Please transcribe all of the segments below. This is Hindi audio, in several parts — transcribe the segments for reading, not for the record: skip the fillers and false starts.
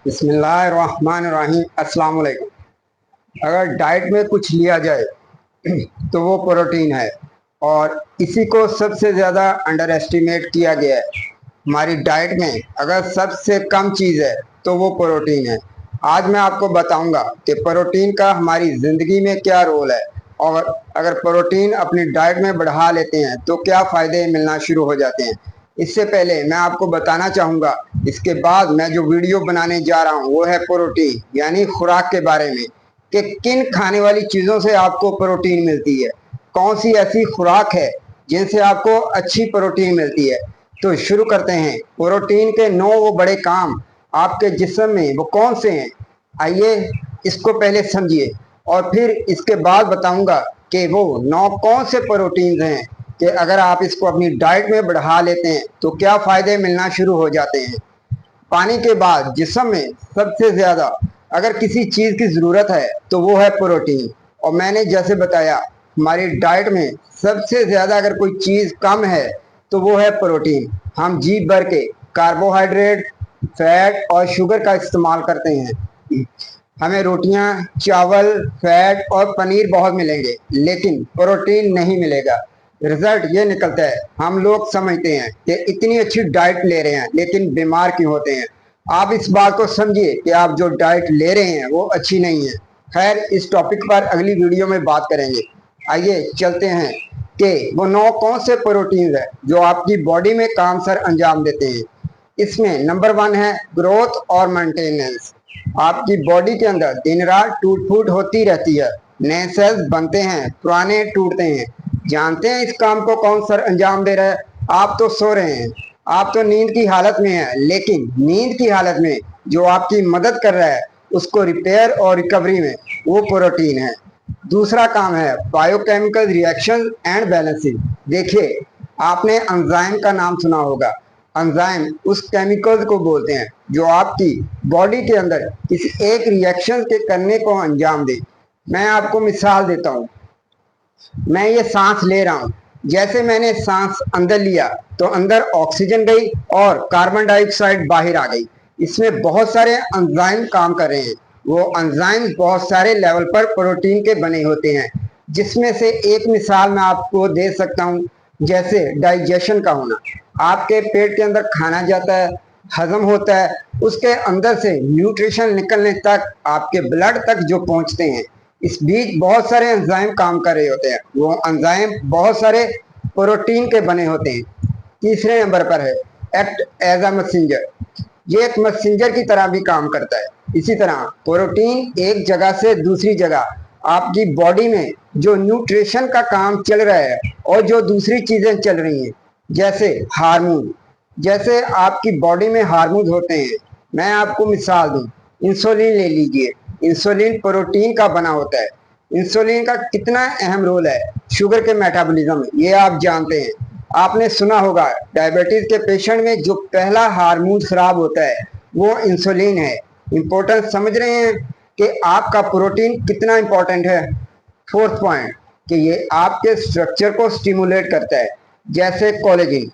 बिस्मिल्लाहिर्रहमानिर्रहीम अस्सलाम वालेकुम। अगर डाइट में कुछ लिया जाए तो वो प्रोटीन है और इसी को सबसे ज़्यादा अंडर एस्टिमेट किया गया है। हमारी डाइट में अगर सबसे कम चीज़ है तो वो प्रोटीन है। आज मैं आपको बताऊंगा कि प्रोटीन का हमारी ज़िंदगी में क्या रोल है और अगर प्रोटीन अपनी डाइट में बढ़ा लेते हैं तो क्या फ़ायदे मिलना शुरू हो जाते हैं। इससे पहले मैं आपको बताना चाहूँगा, इसके बाद मैं जो वीडियो बनाने जा रहा हूँ वो है प्रोटीन यानी खुराक के बारे में, कि किन खाने वाली चीज़ों से आपको प्रोटीन मिलती है, कौन सी ऐसी खुराक है जिनसे आपको अच्छी प्रोटीन मिलती है। तो शुरू करते हैं। प्रोटीन के 9 वो बड़े काम आपके जिस्म में वो कौन से हैं, आइए इसको पहले समझिए और फिर इसके बाद बताऊंगा कि वो 9 कौन से प्रोटीन हैं कि अगर आप इसको अपनी डाइट में बढ़ा लेते हैं तो क्या फ़ायदे मिलना शुरू हो जाते हैं। पानी के बाद जिस्म में सबसे ज़्यादा अगर किसी चीज़ की ज़रूरत है तो वो है प्रोटीन। और मैंने जैसे बताया, हमारी डाइट में सबसे ज़्यादा अगर कोई चीज़ कम है तो वो है प्रोटीन। हम जी भर के कार्बोहाइड्रेट, फैट और शुगर का इस्तेमाल करते हैं। हमें रोटियां, चावल, फैट और पनीर बहुत मिलेंगे लेकिन प्रोटीन नहीं मिलेगा। रिजल्ट ये निकलता है, हम लोग समझते हैं कि इतनी अच्छी डाइट ले रहे हैं लेकिन बीमार क्यों होते हैं। आप इस बात को समझिए कि आप जो डाइट ले रहे हैं वो अच्छी नहीं है। खैर, इस टॉपिक पर अगली वीडियो में बात करेंगे। आइए चलते हैं कि वो 9 कौन से प्रोटीन है जो आपकी बॉडी में काम सर अंजाम देते हैं। इसमें नंबर 1 है ग्रोथ और मेंटेनेंस। आपकी बॉडी के अंदर दिन रात टूट फूट होती रहती है, नए सेल्स बनते हैं, पुराने टूटते हैं। जानते हैं इस काम को कौन सर अंजाम दे रहा है? आप तो सो रहे हैं, आप तो नींद की हालत में हैं, लेकिन नींद की हालत में जो आपकी मदद कर रहा है उसको रिपेयर और रिकवरी में, वो प्रोटीन है। दूसरा काम है बायोकेमिकल रिएक्शन एंड बैलेंसिंग। देखिए, आपने एंजाइम का नाम सुना होगा। एंजाइम उस केमिकल्स को बोलते हैं जो आपकी बॉडी के अंदर किसी एक रिएक्शन के करने को अंजाम दे। मैं आपको मिसाल देता हूँ। मैं ये सांस ले रहा हूँ, जैसे मैंने सांस अंदर लिया तो अंदर ऑक्सीजन गई और कार्बन डाइऑक्साइड बाहर आ गई। इसमें बहुत सारे एंजाइम काम कर रहे हैं। वो एंजाइम बहुत सारे लेवल पर प्रोटीन के बने होते हैं, जिसमें से एक मिसाल मैं आपको दे सकता हूँ। जैसे डाइजेशन का होना, आपके पेट के अंदर खाना जाता है, हजम होता है, उसके अंदर से न्यूट्रिशन निकलने तक, आपके ब्लड तक जो पहुंचते हैं, इस बीच बहुत सारे एंजाइम काम कर रहे होते हैं। वो एंजाइम बहुत सारे प्रोटीन के बने होते हैं। तीसरे नंबर पर है एक्ट एज अ मैसेंजर। ये एक मैसेंजर की तरह भी काम करता है। इसी तरह प्रोटीन एक जगह से दूसरी जगह आपकी बॉडी में जो न्यूट्रिशन का काम चल रहा है और जो दूसरी चीजें चल रही हैं, जैसे हार्मोन, जैसे आपकी बॉडी में हार्मोन होते हैं। मैं आपको मिसाल दूं, इंसुलिन ले लीजिए। इंसुलिन प्रोटीन का बना होता है। इंसुलिन का कितना अहम रोल है शुगर के मेटाबॉलिज्म में, ये आप जानते हैं। आपने सुना होगा डायबिटीज के पेशेंट में जो पहला हार्मोन खराब होता है वो इंसुलिन है। इंपॉर्टेंस समझ रहे हैं कि आपका प्रोटीन कितना इंपॉर्टेंट है। फोर्थ पॉइंट, कि ये आपके स्ट्रक्चर को स्टिमुलेट करता है। जैसे कोलेजिन,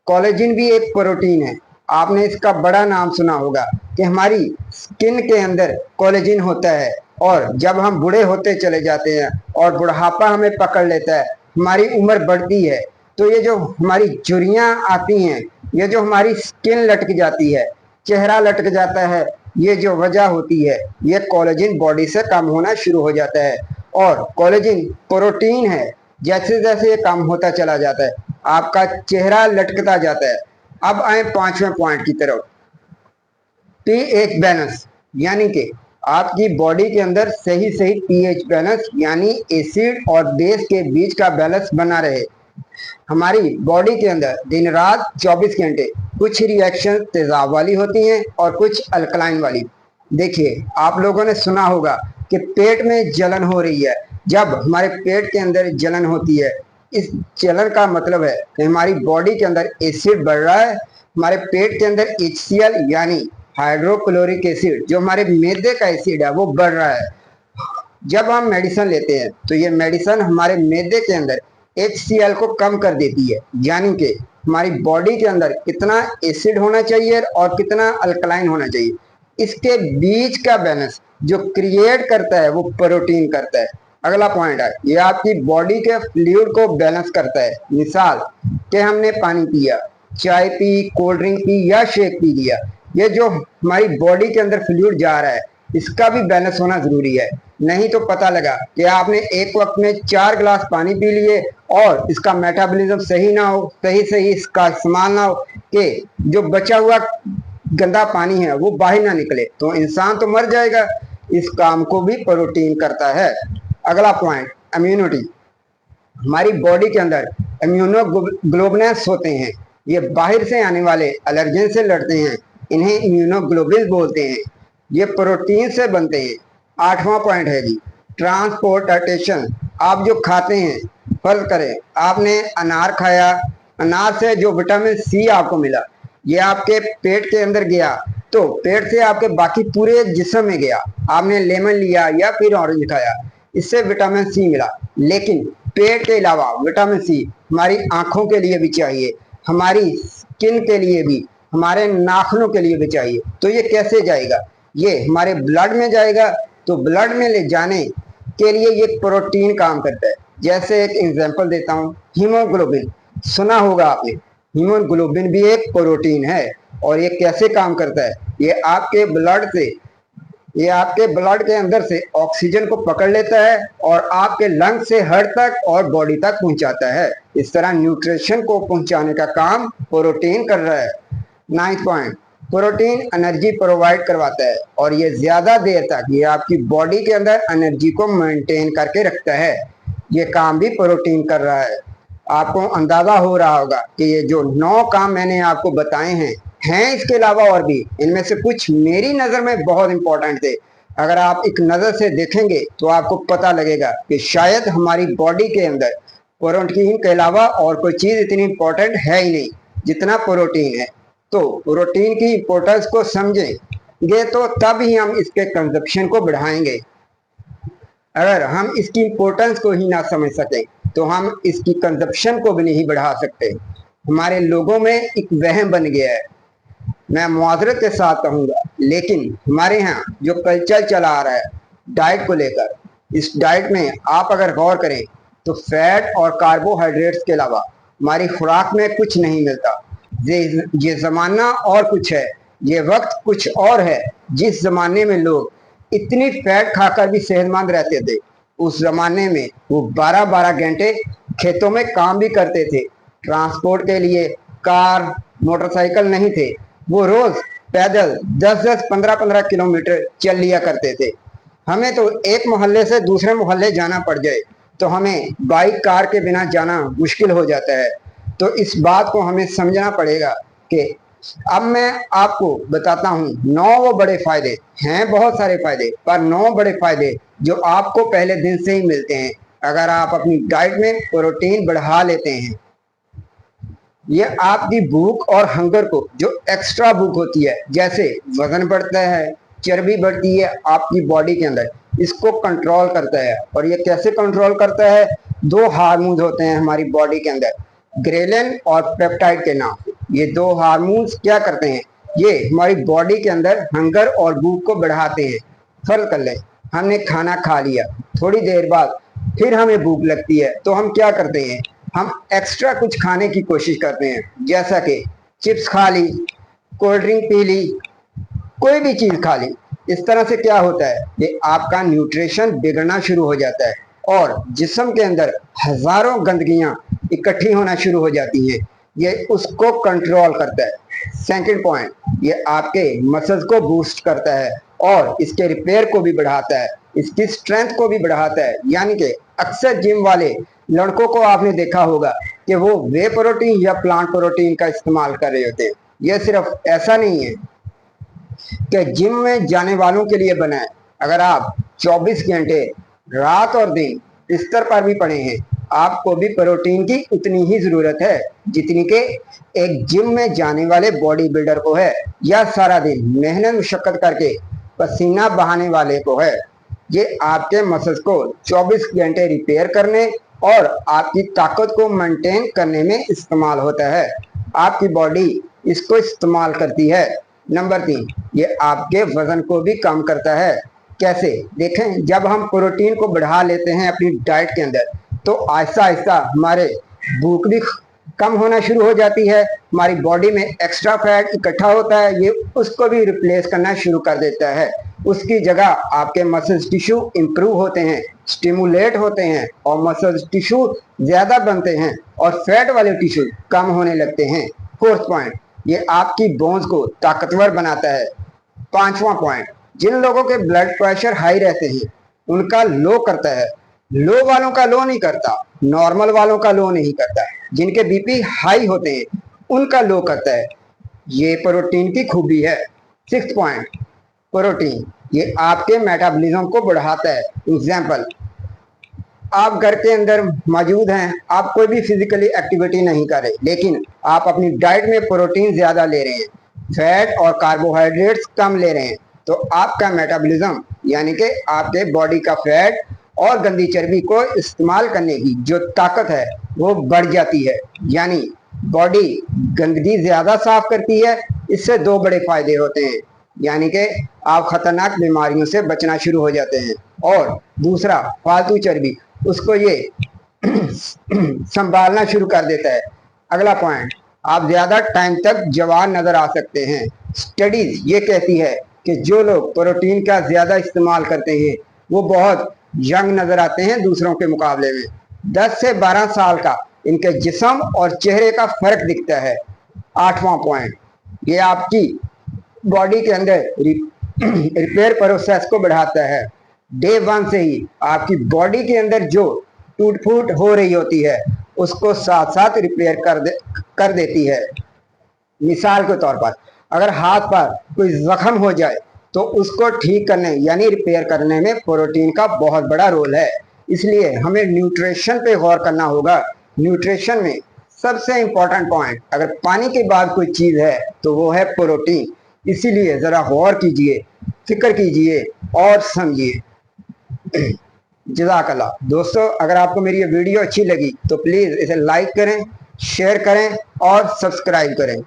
कोलेजिन भी एक प्रोटीन है। आपने इसका बड़ा नाम सुना होगा कि हमारी स्किन के अंदर कोलेजिन होता है और जब हम बूढ़े होते चले जाते हैं और बुढ़ापा हमें पकड़ लेता है, हमारी उम्र बढ़ती है, तो ये जो हमारी झुर्रियाँ आती हैं, ये जो हमारी स्किन लटक जाती है, चेहरा लटक जाता है, ये जो वजह होती है, ये कोलेजिन बॉडी से कम होना शुरू हो जाता है। और कोलेजिन प्रोटीन है, जैसे जैसे ये कम होता चला जाता है आपका चेहरा लटकता जाता है। अब आए 5वें पॉइंट की तरफ, पीएच बैलेंस, यानी कि आपकी बॉडी के अंदर सही सही पीएच बैलेंस यानी एसिड और बेस के बीच का बैलेंस बना रहे। हमारी बॉडी के अंदर दिन रात 24 घंटे कुछ रिएक्शन तेजाब वाली होती हैं और कुछ अल्कलाइन वाली। देखिए, आप लोगों ने सुना होगा कि पेट में जलन हो रही है। जब हमारे पेट के अंदर जलन होती है, इस जलन का मतलब है कि हमारी बॉडी के अंदर एसिड बढ़ रहा है। हमारे पेट के अंदर HCl यानी हाइड्रोक्लोरिक एसिड, जो हमारे मैदे का एसिड है, वो बढ़ रहा है। जब हम मेडिसिन लेते हैं तो ये मेडिसिन हमारे मैदे के अंदर HCl को कम कर देती है, यानी कि हमारी बॉडी के अंदर कितना एसिड होना चाहिए और कितना अल्कलाइन होना चाहिए। इसके बीच का बैलेंस जो क्रिएट करता है वो प्रोटीन करता है। अगला पॉइंट है, ये आपकी बॉडी के फ्लूइड को बैलेंस करता है। मिसाल कि हमने पानी पिया, चाय पी, कोल्ड ड्रिंक पी या शेक पी लिया, ये जो हमारी बॉडी के अंदर फ्लूइड जा रहा है इसका भी बैलेंस होना जरूरी है। नहीं तो पता लगा कि आपने एक वक्त में 4 गिलास पानी पी लिए और इसका मेटाबॉलिज्म सही ना हो, सही इसका इस्तेमाल ना हो, कि जो बचा हुआ गंदा पानी है वो बाहर ना निकले, तो इंसान तो मर जाएगा। इस काम को भी प्रोटीन करता है। अगला पॉइंट, इम्यूनिटी। हमारी बॉडी के अंदर इम्यूनोग्लोबुलस होते हैं, ये बाहर से आने वाले एलर्जन से लड़ते हैं, इन्हें इम्यूनोग्लोबुलस बोलते हैं। ये प्रोटीन से बनते हैं। 8वां पॉइंट है जी, ट्रांसपोर्टेशन। आप जो खाते हैं, फर्ज करें आपने अनार खाया, अनार से जो विटामिन सी आपको मिला ये आपके पेट के अंदर गया, तो पेट से आपके बाकी पूरे जिस्म में गया। आपने लेमन लिया या फिर ऑरेंज खाया, इससे विटामिन सी मिला। लेकिन पेट के अलावा विटामिन सी हमारी आंखों के लिए भी चाहिए, हमारी स्किन के लिए भी, हमारे नाखूनों के लिए भी चाहिए। तो ये कैसे जाएगा? ये हमारे ब्लड में जाएगा। तो ब्लड में ले जाने के लिए ये प्रोटीन काम करता है। जैसे एक एग्जांपल देता हूँ, हीमोग्लोबिन सुना होगा आपने। हीमोग्लोबिन भी एक प्रोटीन है। और ये कैसे काम करता है? ये आपके ब्लड के अंदर से ऑक्सीजन को पकड़ लेता है और आपके लंग से हार्ट तक और बॉडी तक पहुंचाता है। इस तरह न्यूट्रिशन को पहुंचाने का काम प्रोटीन कर रहा है। 9th point, protein energy provide करवाता है और ये ज्यादा देर तक ये आपकी बॉडी के अंदर एनर्जी को मेंटेन करके रखता है। ये काम भी प्रोटीन कर रहा है। आपको अंदाजा हो रहा होगा कि ये जो 9 काम मैंने आपको बताए हैं इसके अलावा और भी। इनमें से कुछ मेरी नज़र में बहुत इंपॉर्टेंट थे। अगर आप एक नज़र से देखेंगे तो आपको पता लगेगा कि शायद हमारी बॉडी के अंदर प्रोटीन के अलावा और कोई चीज़ इतनी इंपॉर्टेंट है ही नहीं जितना प्रोटीन है। तो प्रोटीन की इंपॉर्टेंस को समझेंगे तो तब ही हम इसके कंजप्शन को बढ़ाएंगे। अगर हम इसकी इंपॉर्टेंस को ही ना समझ सकें तो हम इसकी कंजप्शन को भी नहीं बढ़ा सकते। हमारे लोगों में एक वहम बन गया है, मैं मुआज़रत के साथ कहूँगा, लेकिन हमारे यहाँ जो कल्चर चला आ रहा है डाइट को लेकर, इस डाइट में आप अगर गौर करें तो फैट और कार्बोहाइड्रेट्स के अलावा हमारी खुराक में कुछ नहीं मिलता। ये ज़माना और कुछ है, ये वक्त कुछ और है। जिस ज़माने में लोग इतनी फैट खाकर भी सेहतमंद रहते थे, उस ज़माने में वो 12-12 घंटे खेतों में काम भी करते थे। ट्रांसपोर्ट के लिए कार, मोटरसाइकिल नहीं थे, वो रोज़ पैदल 10-10, 15-15 किलोमीटर चल लिया करते थे। हमें तो एक मोहल्ले से दूसरे मोहल्ले जाना पड़ जाए तो हमें बाइक, कार के बिना जाना मुश्किल हो जाता है। तो इस बात को हमें समझना पड़ेगा कि अब मैं आपको बताता हूँ 9 वो बड़े फायदे हैं, बहुत सारे फायदे, पर 9 बड़े फायदे जो आपको पहले दिन से ही मिलते हैं अगर आप अपनी डाइट में प्रोटीन बढ़ा लेते हैं। ये आपकी भूख और हंगर को, जो एक्स्ट्रा भूख होती है, जैसे वजन बढ़ता है, चर्बी बढ़ती है आपकी बॉडी के अंदर, इसको कंट्रोल करता है। और ये कैसे कंट्रोल करता है? 2 हार्मोन्स होते हैं हमारी बॉडी के अंदर, ग्रेलिन और पेप्टाइड के नाम से। ये 2 हार्मोन्स क्या करते हैं? ये हमारी बॉडी के अंदर हंगर और भूख को बढ़ाते हैं। फर्ज कर लें हमने खाना खा लिया, थोड़ी देर बाद फिर हमें भूख लगती है, तो हम क्या करते हैं? हम एक्स्ट्रा कुछ खाने की कोशिश करते हैं, जैसा कि चिप्स खा ली, कोल्ड ड्रिंक पी ली, कोई भी चीज़ खा ली। इस तरह से क्या होता है कि आपका न्यूट्रिशन बिगड़ना शुरू हो जाता है और जिस्म के अंदर हजारों गंदगियां इकट्ठी होना शुरू हो जाती हैं। ये उसको कंट्रोल करता है। सेकंड पॉइंट, ये आपके मसल्स को बूस्ट करता है और इसके रिपेयर को भी बढ़ाता है, इसकी स्ट्रेंथ को भी बढ़ाता है। यानी कि अक्सर जिम वाले लड़कों को आपने देखा होगा कि वो वे प्रोटीन या प्लांट प्रोटीन का इस्तेमाल कर रहे होते हैं। यह सिर्फ ऐसा नहीं है कि जिम में जाने वालों के लिए बना है। अगर आप 24 घंटे रात और दिन बिस्तर पर भी पड़े हैं, आपको भी प्रोटीन की उतनी ही ज़रूरत है जितनी कि एक जिम में जाने वाले बॉडी बिल्डर को है या सारा दिन मेहनत मुशक्कत करके पसीना बहाने वाले को है। ये आपके मसल्स को 24 घंटे रिपेयर करने और आपकी ताकत को मेंटेन करने में इस्तेमाल होता है। आपकी बॉडी इसको इस्तेमाल करती है। नंबर 3, ये आपके वजन को भी कम करता है। कैसे? देखें, जब हम प्रोटीन को बढ़ा लेते हैं अपनी डाइट के अंदर, तो आहिस्ता आहिस्ता हमारे भूख भी कम होना शुरू हो जाती है। हमारी बॉडी में एक्स्ट्रा फैट इकट्ठा होता है, ये उसको भी रिप्लेस करना शुरू कर देता है। उसकी जगह आपके मसल्स टिश्यू इंप्रूव होते हैं, स्टिमुलेट होते हैं और मसल्स टिश्यू ज़्यादा बनते हैं और फैट वाले टिश्यू कम होने लगते हैं। फोर्थ पॉइंट, ये आपकी बोन्स को ताकतवर बनाता है। पांचवा पॉइंट, जिन लोगों के ब्लड प्रेशर हाई रहते हैं उनका लो करता है। लो वालों का लो नहीं करता, नॉर्मल वालों का लो नहीं करता, जिनके बीपी हाई होते हैं उनका लो करता है। ये प्रोटीन की खूबी है। सिक्स पॉइंट, प्रोटीन ये आपके मेटाबॉलिज्म को बढ़ाता है। एग्जाम्पल, आप घर के अंदर मौजूद हैं, आप कोई भी फिजिकली एक्टिविटी नहीं कर रहे, लेकिन आप अपनी डाइट में प्रोटीन ज़्यादा ले रहे हैं, फैट और कार्बोहाइड्रेट्स कम ले रहे हैं, तो आपका मेटाबॉलिज्म यानी कि आपके बॉडी का फैट और गंदी चर्बी को इस्तेमाल करने की जो ताकत है वो बढ़ जाती है। यानी बॉडी गंदगी ज़्यादा साफ करती है। इससे दो बड़े फायदे होते हैं, यानी कि आप खतरनाक बीमारियों से बचना शुरू हो जाते हैं, और दूसरा फालतू चर्बी उसको ये संभालना शुरू कर देता है। अगला पॉइंट, आप ज्यादा टाइम तक जवान नजर आ सकते हैं। स्टडीज ये कहती है कि जो लोग प्रोटीन का ज्यादा इस्तेमाल करते हैं वो बहुत यंग नजर आते हैं दूसरों के मुकाबले में। 10 से 12 साल का इनके जिस्म और चेहरे का फर्क दिखता है। आठवां पॉइंट, ये आपकी बॉडी के अंदर रिपेयर प्रोसेस को बढ़ाता है। डे 1 से ही आपकी बॉडी के अंदर जो टूट फूट हो रही होती है उसको साथ साथ रिपेयर कर देती है। मिसाल के तौर पर, अगर हाथ पर कोई जख्म हो जाए तो उसको ठीक करने यानी रिपेयर करने में प्रोटीन का बहुत बड़ा रोल है। इसलिए हमें न्यूट्रिशन पे गौर करना होगा। न्यूट्रिशन में सबसे इंपॉर्टेंट पॉइंट, अगर पानी के बाद कोई चीज़ है तो वो है प्रोटीन। इसीलिए ज़रा गौर कीजिए, फिक्र कीजिए और समझिए। जज़ाकल्लाह। दोस्तों, अगर आपको मेरी ये वीडियो अच्छी लगी तो प्लीज़ इसे लाइक करें, शेयर करें और सब्सक्राइब करें।